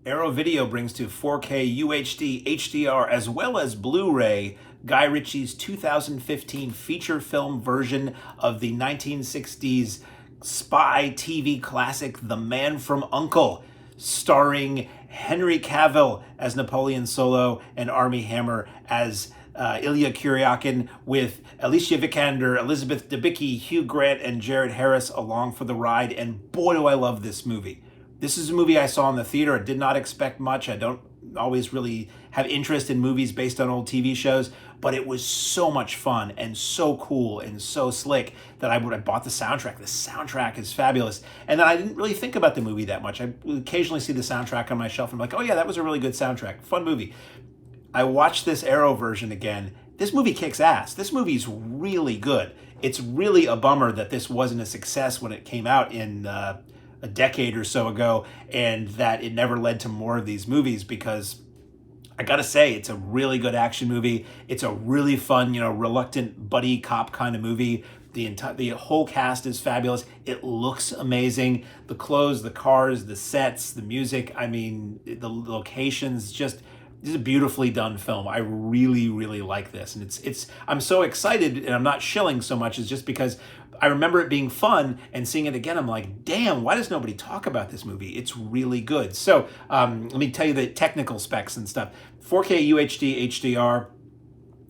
Arrow Video brings to 4K UHD HDR as well as Blu-ray Guy Ritchie's 2015 feature film version of the 1960s spy TV classic The Man from U.N.C.L.E, starring Henry Cavill as Napoleon Solo and Armie Hammer as Ilya Kuryakin, with Alicia Vikander, Elizabeth Debicki, Hugh Grant, and Jared Harris along for the ride. And boy, do I love this movie. This is a movie I saw in the theater. I did not expect much. I don't always really have interest in movies based on old TV shows, but it was so much fun and so cool and so slick that I bought the soundtrack. The soundtrack is fabulous. And then I didn't really think about the movie that much. I occasionally see the soundtrack on my shelf and I'm like, oh yeah, that was a really good soundtrack. Fun movie. I watched this Arrow version again. This movie kicks ass. This movie's really good. It's really a bummer that this wasn't a success when it came out in a decade or so ago, and that it never led to more of these movies, because I gotta say, it's a really good action movie. It's a really fun, reluctant buddy cop kind of movie. The whole cast is fabulous. It looks amazing. The clothes, the cars, the sets, the music, I mean, the locations, just... This is a beautifully done film. I really, really like this. And I'm so excited, and I'm not shilling so much, is just because I remember it being fun, and seeing it again, I'm like, damn, why does nobody talk about this movie? It's really good. So let me tell you the technical specs and stuff. 4K UHD HDR,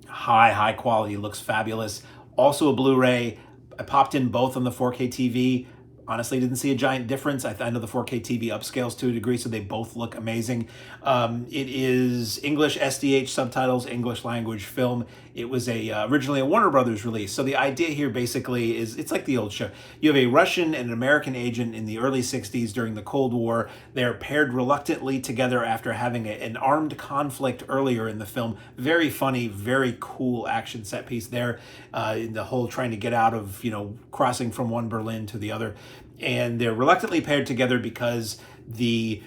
high quality, looks fabulous. Also a Blu-ray. I popped in both on the 4K TV. Honestly, didn't see a giant difference. I know the 4K TV upscales to a degree, so they both look amazing. It is English SDH subtitles, English language film. It was originally a Warner Brothers release. So the idea here basically is, it's like the old show. You have a Russian and an American agent in the early 60s during the Cold War. They're paired reluctantly together after having an armed conflict earlier in the film. Very funny, very cool action set piece there. In the whole trying to get out of, crossing from one Berlin to the other. And they're reluctantly paired together because the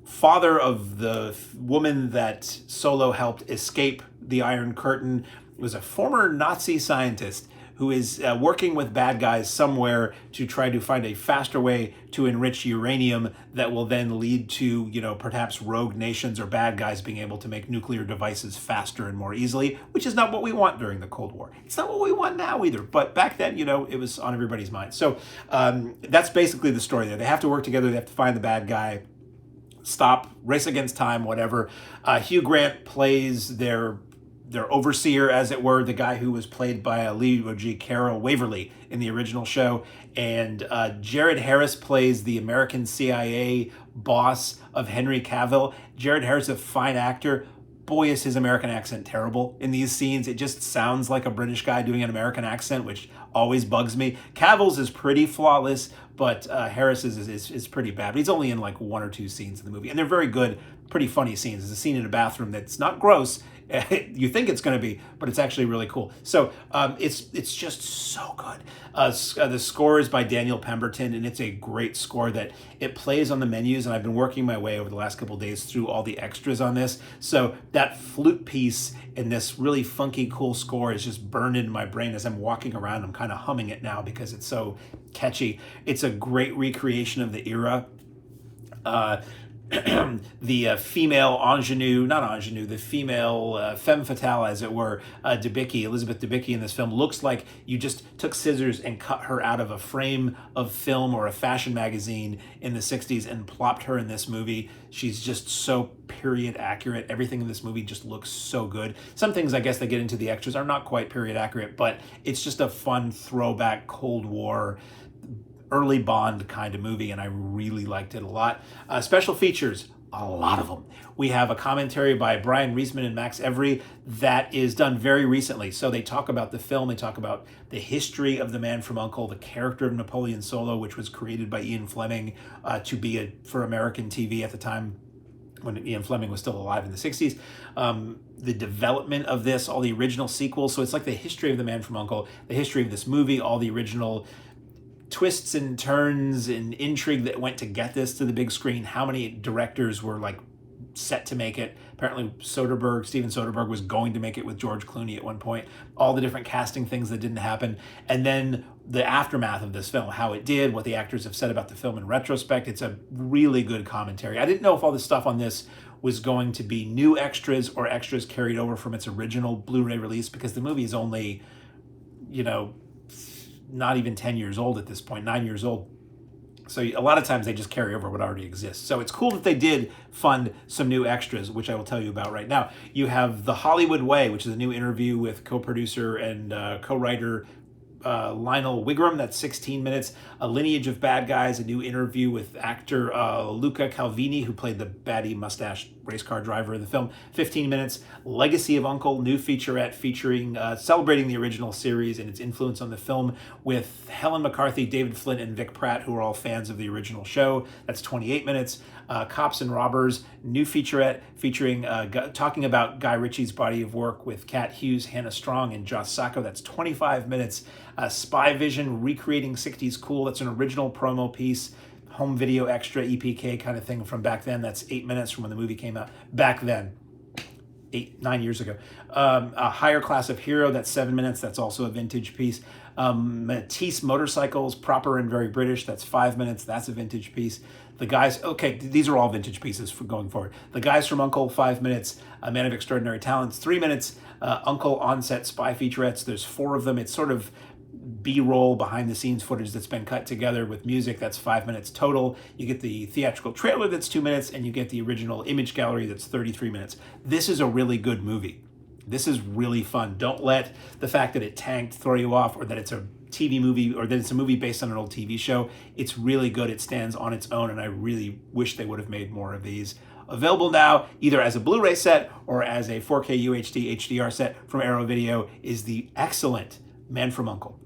father of the woman that Solo helped escape the Iron Curtain was a former Nazi scientist who is working with bad guys somewhere to try to find a faster way to enrich uranium that will then lead to, perhaps rogue nations or bad guys being able to make nuclear devices faster and more easily, which is not what we want during the Cold War. It's not what we want now either, but back then, it was on everybody's mind. So that's basically the story there. They have to work together. They have to find the bad guy, stop, race against time, whatever. Hugh Grant plays their overseer, as it were, the guy who was played by Leo G. Carroll Waverly in the original show. And Jared Harris plays the American CIA boss of Henry Cavill. Jared Harris is a fine actor. Boy, is his American accent terrible in these scenes. It just sounds like a British guy doing an American accent, which always bugs me. Cavill's is pretty flawless, but Harris's is pretty bad. But he's only in like one or two scenes in the movie. And they're very good, pretty funny scenes. There's a scene in a bathroom that's not gross. You think it's going to be, but it's actually really cool. So it's just so good. The score is by Daniel Pemberton, and it's a great score that it plays on the menus, and I've been working my way over the last couple of days through all the extras on this. So that flute piece in this really funky, cool score is just burned into my brain as I'm walking around. I'm kind of humming it now because it's so catchy. It's a great recreation of the era. The female the female femme fatale, as it were, Elizabeth Debicki in this film, looks like you just took scissors and cut her out of a frame of film or a fashion magazine in the 60s and plopped her in this movie. She's just so period accurate. Everything in this movie just looks so good. Some things I guess they get into the extras are not quite period accurate, but it's just a fun throwback Cold War, early Bond kind of movie, and I really liked it a lot. Special features, a lot of them. We have a commentary by Brian Reisman and Max Every that is done very recently. So they talk about the film, they talk about the history of the Man from U.N.C.L.E, the character of Napoleon Solo, which was created by Ian Fleming to be for American TV at the time when Ian Fleming was still alive in the 60s. The development of this, all the original sequels. So it's like the history of the Man from U.N.C.L.E, the history of this movie, all the original twists and turns and intrigue that went to get this to the big screen. How many directors were like set to make it. Apparently Steven Soderbergh was going to make it with George Clooney at one point. All the different casting things that didn't happen. And then the aftermath of this film, how it did, what the actors have said about the film in retrospect. It's a really good commentary. I didn't know if all the stuff on this was going to be new extras or extras carried over from its original Blu-ray release, because the movie is only, not even 10 years old at this point, 9 years old. So a lot of times they just carry over what already exists. So it's cool that they did fund some new extras, which I will tell you about right now. You have The Hollywood Way, which is a new interview with co-producer and co-writer Lionel Wigram. That's 16 minutes. A Lineage of Bad Guys, a new interview with actor Luca Calvini, who played the baddie mustache race car driver in the film. 15 minutes. Legacy of U.N.C.L.E, new featurette featuring celebrating the original series and its influence on the film, with Helen McCarthy, David Flint, and Vic Pratt, who are all fans of the original show. That's 28 minutes. Cops and Robbers, new featurette featuring talking about Guy Ritchie's body of work with Kat Hughes, Hannah Strong, and Joss Sacco. That's 25 minutes. Spy Vision, recreating 60s cool. That's an original promo piece, home video extra, EPK kind of thing from back then. That's 8 minutes from when the movie came out. Back then, 9 years ago. A Higher Class of Hero, that's 7 minutes. That's also a vintage piece. Matisse Motorcycles, Proper and Very British, that's 5 minutes. That's a vintage piece. The Guys, okay, these are all vintage pieces for going forward. The Guys from U.N.C.L.E, 5 minutes. A Man of Extraordinary Talents, 3 minutes. U.N.C.L.E on-set spy featurettes, there's 4 of them. It's sort of B-roll, behind-the-scenes footage that's been cut together with music. That's 5 minutes total. You get the theatrical trailer that's 2 minutes, and you get the original image gallery that's 33 minutes. This is a really good movie. This is really fun. Don't let the fact that it tanked throw you off, or that it's a TV movie, or that it's a movie based on an old TV show. It's really good. It stands on its own, and I really wish they would have made more of these. Available now, either as a Blu-ray set or as a 4K UHD HDR set from Arrow Video, is the excellent Man from U.N.C.L.E.